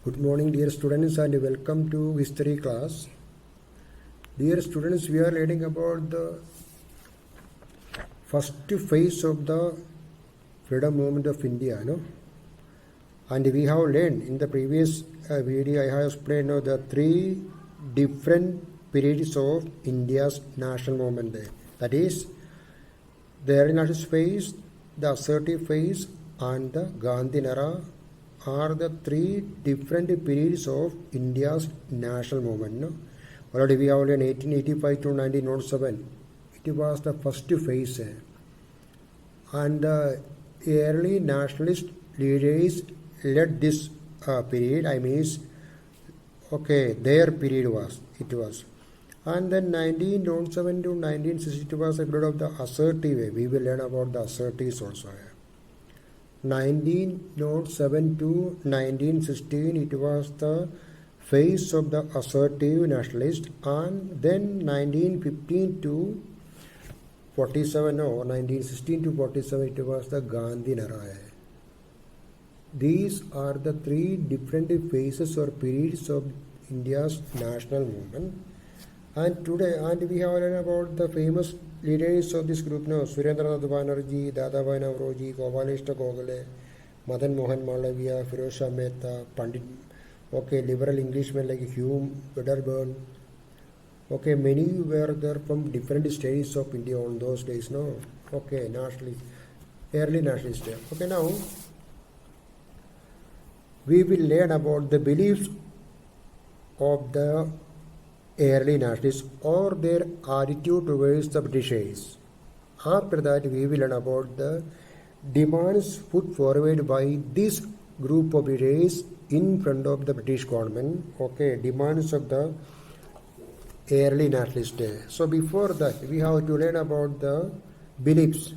Good morning, dear students, and welcome to history class. Dear students, we are learning about the first phase of the freedom movement of India, and we have learned in the previous video. I have explained the three different periods of India's national movement. That is, the early nationalist phase, the assertive phase, and the Gandhian era are the three different periods of India's national movement. Already we have learned 1885 to 1907. It was the first phase, and the early nationalist leaders led this period. Their period was. And then 1907 to 1960 was a period of the assertive. We will learn about the assertives also. 1907 to 1916, it was the phase of the assertive nationalist, and then 1915 to 47, or 1916 to 47, it was the Gandhian era. These are the three different phases or periods of India's national movement. And today, we have learned about the famous leaders of this group now: Surendranath Banerjee, Dadabhai Naoroji, Gopalkrishna Gokhale, Madan Mohan Malaviya, Firoz Shah Mehta, Pandit, liberal Englishmen like Hume, Wedderburn. Many were there from different states of India on those days, nationalist, early nationalist. Now we will learn about the beliefs of the early nationalists or their attitude towards the Britishers. After that, we will learn about the demands put forward by this group of leaders in front of the British government. Demands of the early nationalists. So before that, we have to learn about the beliefs.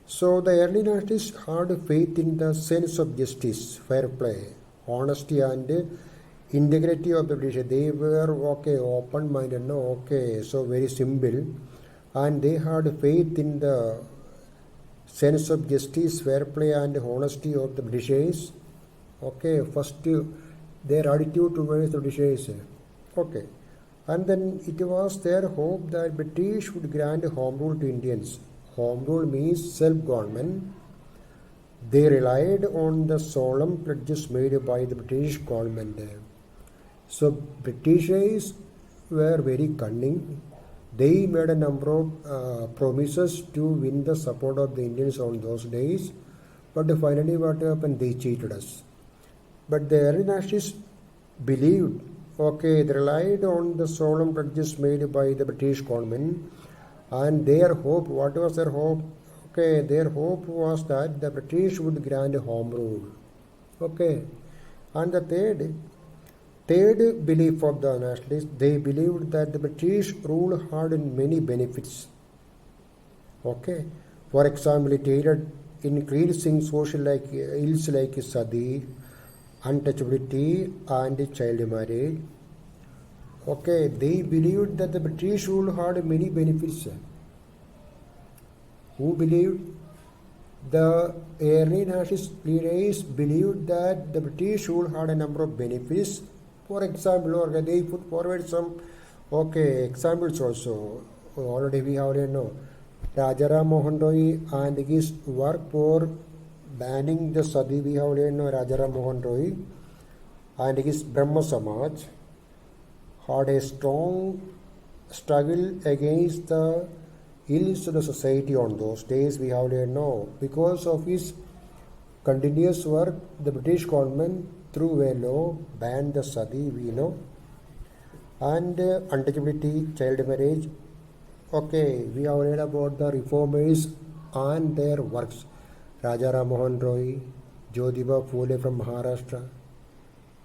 So the early nationalists had faith in the sense of justice, fair play, honesty, and integrity of the British. They were open-minded, so very simple, and they had faith in the sense of justice, fair play, and honesty of the Britishers. First their attitude towards the Britishers. And then it was their hope that British would grant home rule to Indians. Home rule means self-government. They relied on the solemn pledges made by the British government. So Britishers were very cunning. They made a number of promises to win the support of the Indians on those days, but finally what happened? They cheated us. But the early nationalists believed, they relied on the solemn pledges made by the British government, and their hope, what was their hope? Their hope was that the British would grant home rule. And the third belief of the nationalists, they believed that the British rule had many benefits. For example, it aided increasing social ills like sati, untouchability, and child marriage. They believed that the British rule had many benefits. Who believed? The early nationalist leaders believed that the British rule had a number of benefits. For example, they put forward some examples also. Already we have Rajaram Mohan Roy and his work for banning the sati. We have Rajaram Mohan Roy and his Brahma Samaj had a strong struggle against the ills of the society on those days. We have because of his continuous work, the British government through a law banned the sati, we know, and untouchability, child marriage. We have read about the reformers and their works. Rajaram Mohan Roy, Jyotiba Phule from Maharashtra,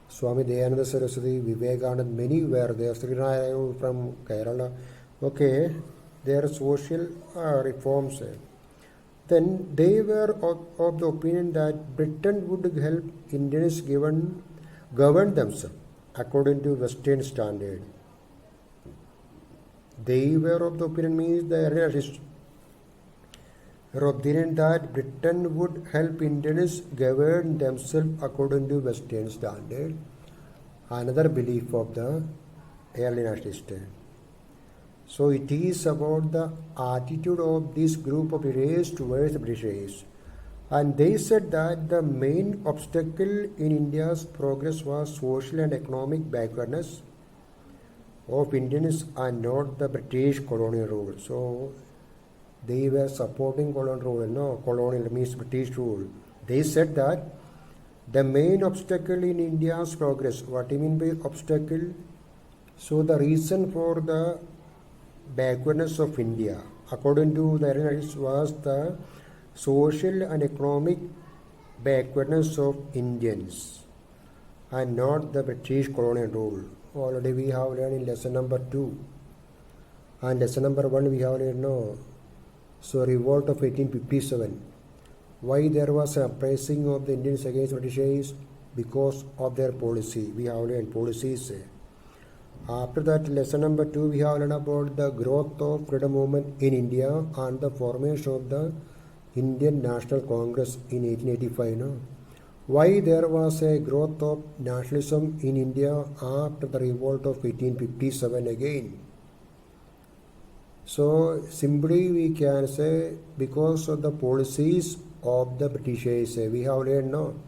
Swami Dayananda Saraswati, Vivekanand, many were there. Srinarayan from Kerala. Their social reforms. Then they were of the opinion that Britain would help Indians govern themselves according to Western standard. They were of the opinion, means the earlier opinion that Britain would help Indians govern themselves according to Western standard. another belief of the early nationalists. So it is about the attitude of this group of British towards the British. And they said that the main obstacle in India's progress was social and economic backwardness of Indians and not the British colonial rule. So they were supporting colonial rule, no, colonial means British rule. They said that the main obstacle in India's progress, what do you mean by obstacle? So the reason for the backwardness of India, according to the analysts, was the social and economic backwardness of Indians and not the British colonial rule. Already we have learned in lesson number 2. And lesson number 1 we have learned, no. So revolt of 1857. Why there was an uprising of the Indians against British? Because of their policy. We have learned policies. After that, lesson number 2, we have learned about the growth of freedom movement in India and the formation of the Indian National Congress in 1885. No? Why there was a growth of nationalism in India after the revolt of 1857 again? So simply we can say because of the policies of the British. We have learned, no?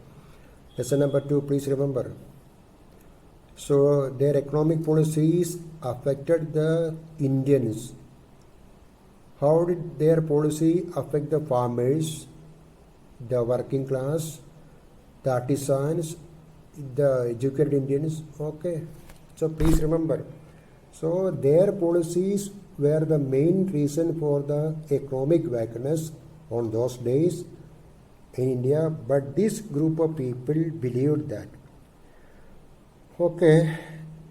Lesson number 2, please remember. So their economic policies affected the Indians. How did their policy affect the farmers, the working class, the artisans, the educated Indians? Okay. So please remember. So their policies were the main reason for the economic vacuumness on those days in India. But this group of people believed that. Okay,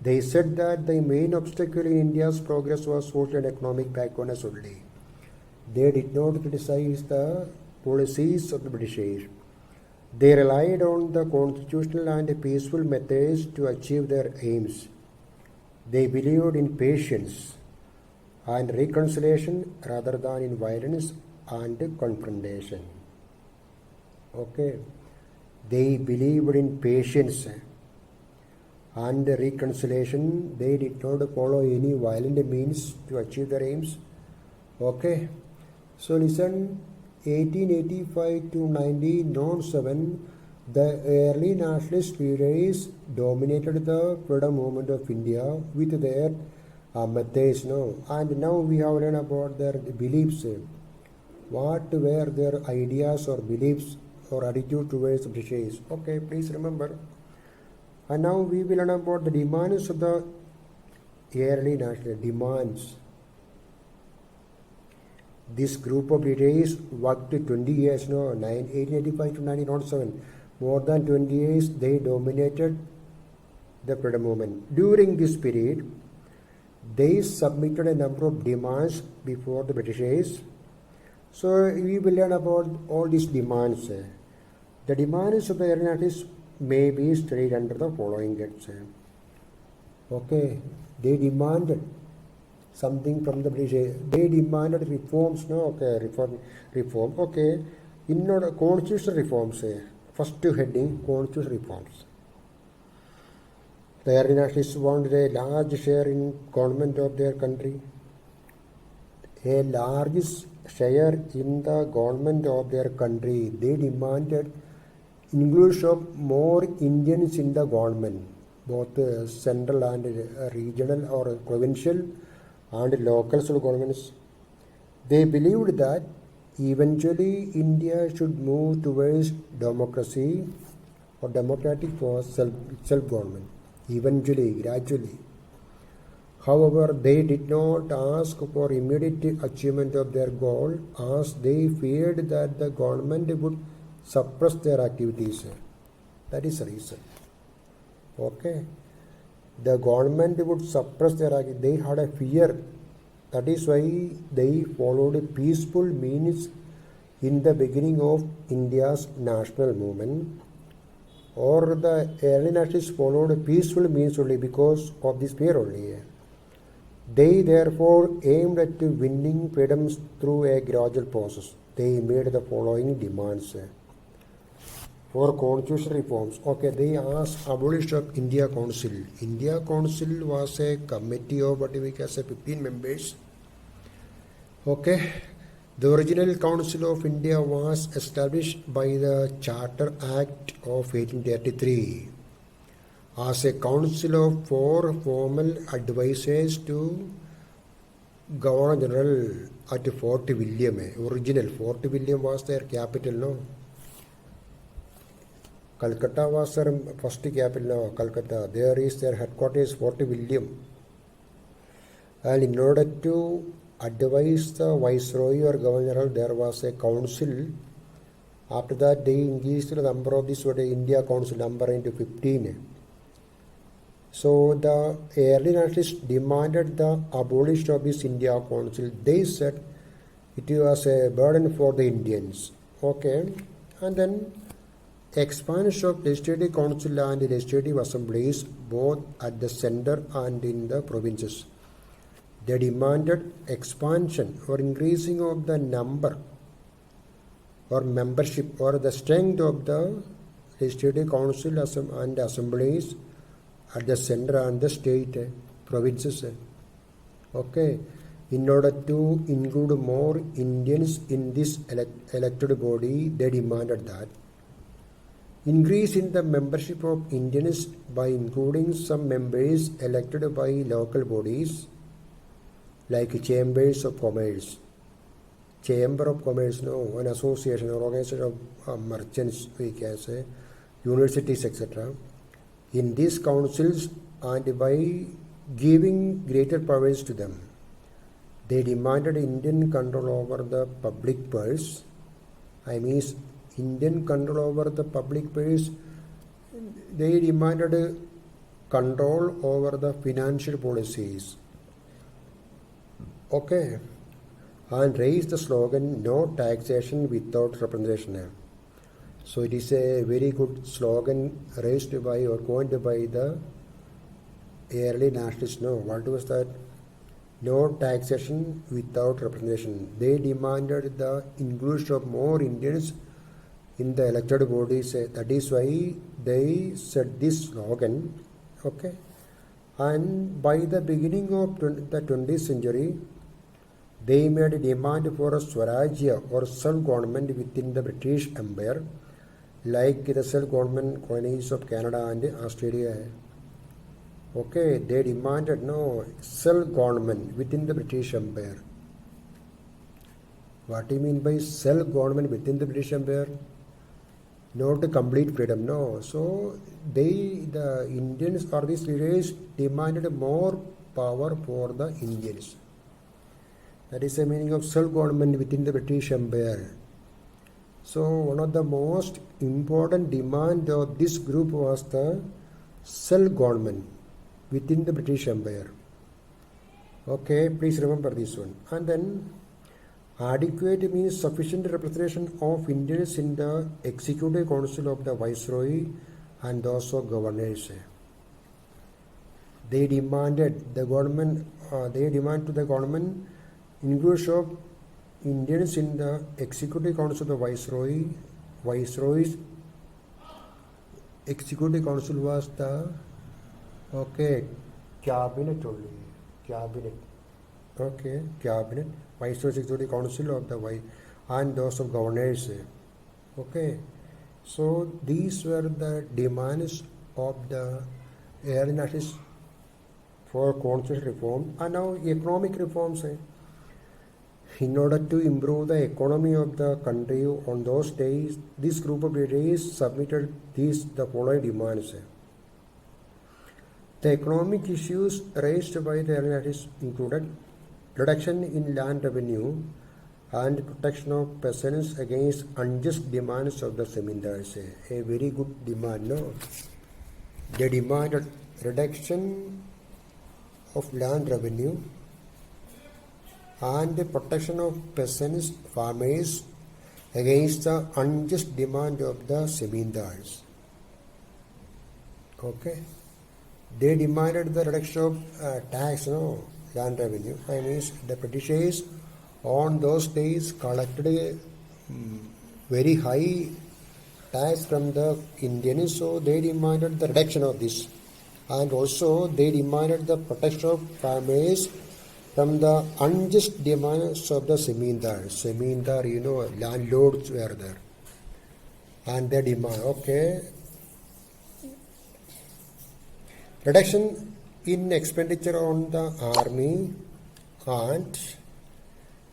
they said that the main obstacle in India's progress was social and economic backwardness only. They did not criticize the policies of the British. They relied on the constitutional and peaceful methods to achieve their aims. They believed in patience and reconciliation rather than in violence and confrontation. Okay, they believed in patience and reconciliation. They did not follow any violent means to achieve their aims. Okay, so listen, 1885 to 1907, the early nationalist leaders dominated the freedom movement of India with their methods. No? And now we have learned about their beliefs. What were their ideas or beliefs or attitude towards the British? Okay, please remember. And now we will learn about the demands of the early national demands. This group of British worked 20 years, 1885 to 1907. More than 20 years, they dominated the freedom movement. During this period, they submitted a number of demands before the British. So we will learn about all these demands. The demands of the early nationalists may be studied under the following heads. Okay, they demanded something from the British. They demanded reforms. Reform. Okay, in order constitutional reforms. First heading, constitutional reforms. The early nationalists wanted a large share in government of their country. A large share in the government of their country. They demanded inclusion of more Indians in the government, both central and regional or provincial and local governments. They believed that eventually India should move towards democracy or democratic for self-government. Eventually, gradually. However, they did not ask for immediate achievement of their goal as they feared that the government would suppress their activities. That is the reason. Okay. The government would suppress their activities. They had a fear. That is why they followed peaceful means in the beginning of India's national movement. Or the early nationalists followed peaceful means only because of this fear only. They therefore aimed at winning freedoms through a gradual process. They made the following demands. for constitutional reforms. Okay, they asked abolition of India Council. India Council was a committee of what we can say 15 members. Okay, the original Council of India was established by the Charter Act of 1833 as a council of 4 formal advisors to Governor General at Fort William. Original Fort William was their capital, no? Calcutta was their first capital, no? Calcutta. There is their headquarters, Fort William. And in order to advise the Viceroy or Governor General, there was a council. After that, they increased the number of this India Council number into 15. So the early nationalists demanded the abolition of this India Council. They said it was a burden for the Indians. Okay, and then expansion of legislative council and legislative assemblies both at the center and in the provinces. They demanded expansion or increasing of the number or membership or the strength of the legislative council and assemblies at the center and the state provinces. Okay, in order to include more Indians in this elected body, they demanded that increase in the membership of Indians by including some members elected by local bodies like chambers of commerce. Chamber of Commerce, no, an association or organization of merchants, we can say, universities, etc. in these councils and by giving greater powers to them. They demanded Indian control over the public purse. I mean, Indian control over the public purse. They demanded control over the financial policies. Okay. And raised the slogan, no taxation without representation. So it is a very good slogan raised by or coined by the early nationalists. No, what was that? No taxation without representation. They demanded the inclusion of more Indians in the elected bodies. That is why they said this slogan. Okay. And by the beginning of the 20th century, they made a demand for a Swarajya or self-government within the British Empire, like the self-government colonies of Canada and Australia. Okay, they demanded no self-government within the British Empire. What do you mean by self-government within the British Empire? Not a complete freedom, no. So the Indians or these leaders demanded more power for the Indians. That is the meaning of self-government within the British Empire. So one of the most important demand of this group was the self-government within the British Empire. Okay, please remember this one. And then adequate means sufficient representation of Indians in the Executive Council of the Viceroy and also governors. They demanded the government. They demand to the government inclusion of Indians in the Executive Council of the Viceroy. Viceroy's Executive Council was the cabinet only. Cabinet. Okay, cabinet. Viceroy's Executive Council of the and those of governors. Okay. So these were the demands of the early nationalists for constitutional reform. And now economic reforms. In order to improve the economy of the country on those days, this group of leaders submitted the following demands. The economic issues raised by the early nationalists included reduction in land revenue and protection of peasants against unjust demands of the zamindars. A very good demand, no? They demanded reduction of land revenue and the protection of peasants, farmers against the unjust demand of the zamindars. Okay. They demanded the reduction of tax, no, land revenue. I mean, the Britishers on those days collected very high tax from the Indians, so they demanded the reduction of this. And also they demanded the protection of farmers from the unjust demands of the Zamindar. Zamindar, landlords were there. And they demand, okay, reduction in expenditure on the army and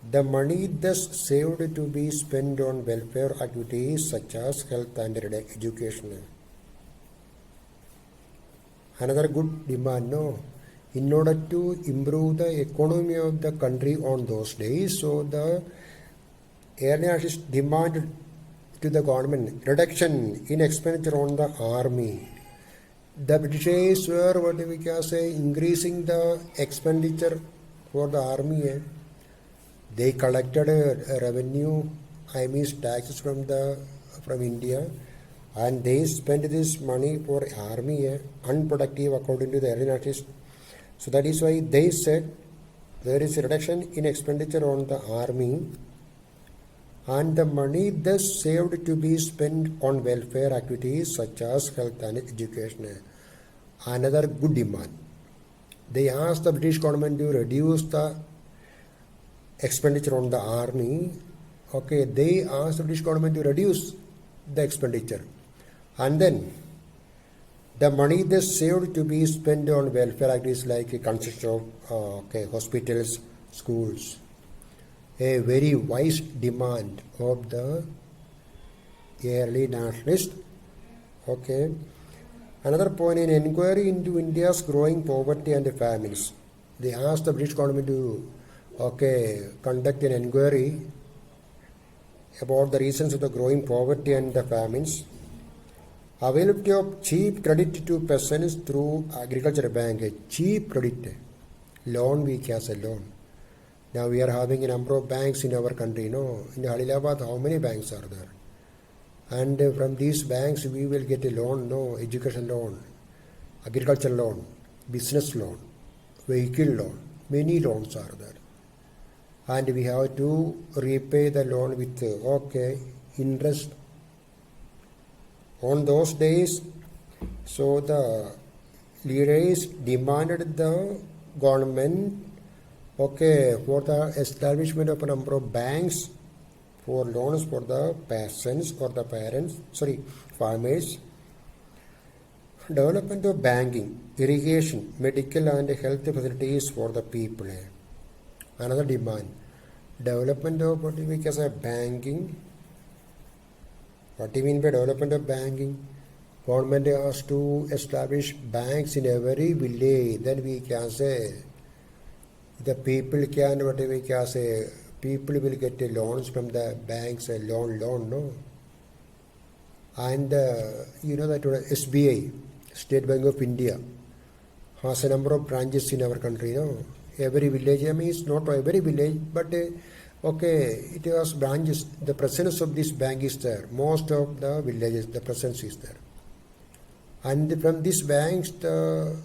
the money thus saved to be spent on welfare activities such as health and education. Another good demand, no? In order to improve the economy of the country on those days, so the air nationalists demanded to the government reduction in expenditure on the army. The Britishers were, what we can say, increasing the expenditure for the army. They collected a revenue, taxes from India, and they spent this money for army, unproductive according to the early nationalists. So that is why they said there is a reduction in expenditure on the army and the money thus saved to be spent on welfare activities such as health and education. Another good demand. They asked the British government to reduce the expenditure on the army. Okay, they asked the British government to reduce the expenditure. And then the money thus saved to be spent on welfare activities like construction of hospitals, schools. A very wise demand of the early nationalists. Okay. Another point, in inquiry into India's growing poverty and famines. They asked the British government to conduct an inquiry about the reasons of the growing poverty and the famines. Availability of cheap credit to peasants through agriculture bank. Cheap credit. Loan we can say loan. Now we are having a number of banks in our country. No, in Adilabad, how many banks are there? And from these banks we will get a loan. No, education loan, agriculture loan, business loan, vehicle loan. Many loans are there. And we have to repay the loan with interest. On those days, so the leaders demanded the government for the establishment of a number of banks for loans for the peasants or the farmers. Development of banking, irrigation, medical and health facilities for the people. Another demand. Development of what we can say banking. What do you mean by development of banking? Government has to establish banks in every village. Then we can say the people people will get loans from the banks, loan, no? And you know that SBI, State Bank of India, has a number of branches in our country, no? Every village, it's not every village, but it has branches. The presence of this bank is there. Most of the villages, the presence is there. And from these banks, the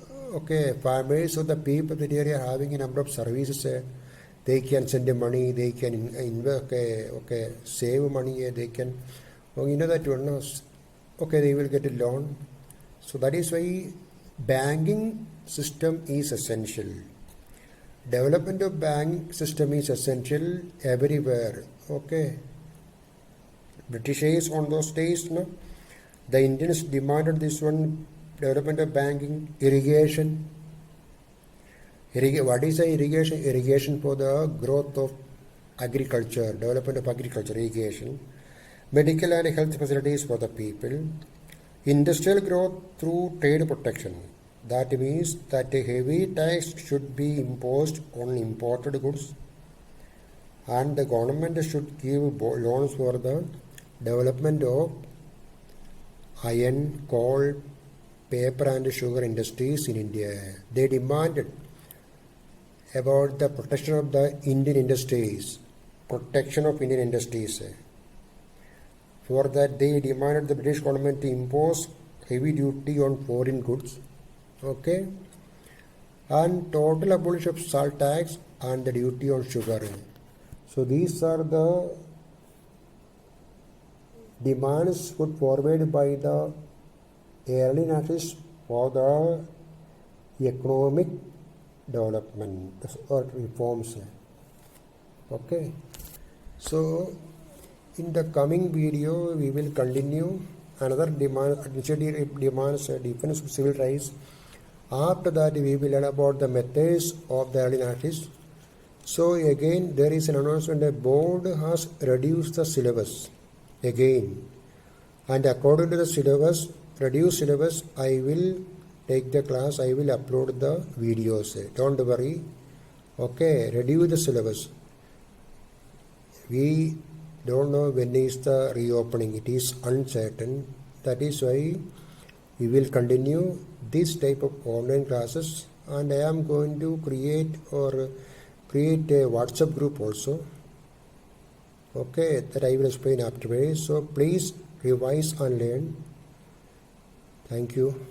farmers or the people that area are having a number of services. They can send the money, they can invest, save money, they can, they will get a loan. So that is why banking system is essential. Development of bank system is essential everywhere. Britishers on those days, no? The Indians demanded this one, development of banking, irrigation. What is irrigation? Irrigation for the growth of agriculture, development of agriculture, irrigation. Medical and health facilities for the people. Industrial growth through trade protection. That means that a heavy tax should be imposed on imported goods and the government should give loans for the development of iron, coal, paper and sugar industries in India. They demanded about the protection of the Indian industries, protection of Indian industries. For that they demanded the British government to impose heavy duty on foreign goods. And total abolition of salt tax and the duty on sugar. So these are the demands put forward by the early nationalists for the economic development or reforms. Okay, so in the coming video we will continue another demand, administrative demands, defense of civil rights. After that we will learn about the methods of the early nationalists. So again there is an announcement that board has reduced the syllabus again, and according to the syllabus, reduced syllabus, I will take the class, I will upload the videos. Don't worry. Okay, reduce the syllabus. We don't know when is the reopening. It is uncertain. That is why we will continue this type of online classes, and I am going to create a WhatsApp group also. Okay, that I will explain afterwards. So please revise and learn. Thank you.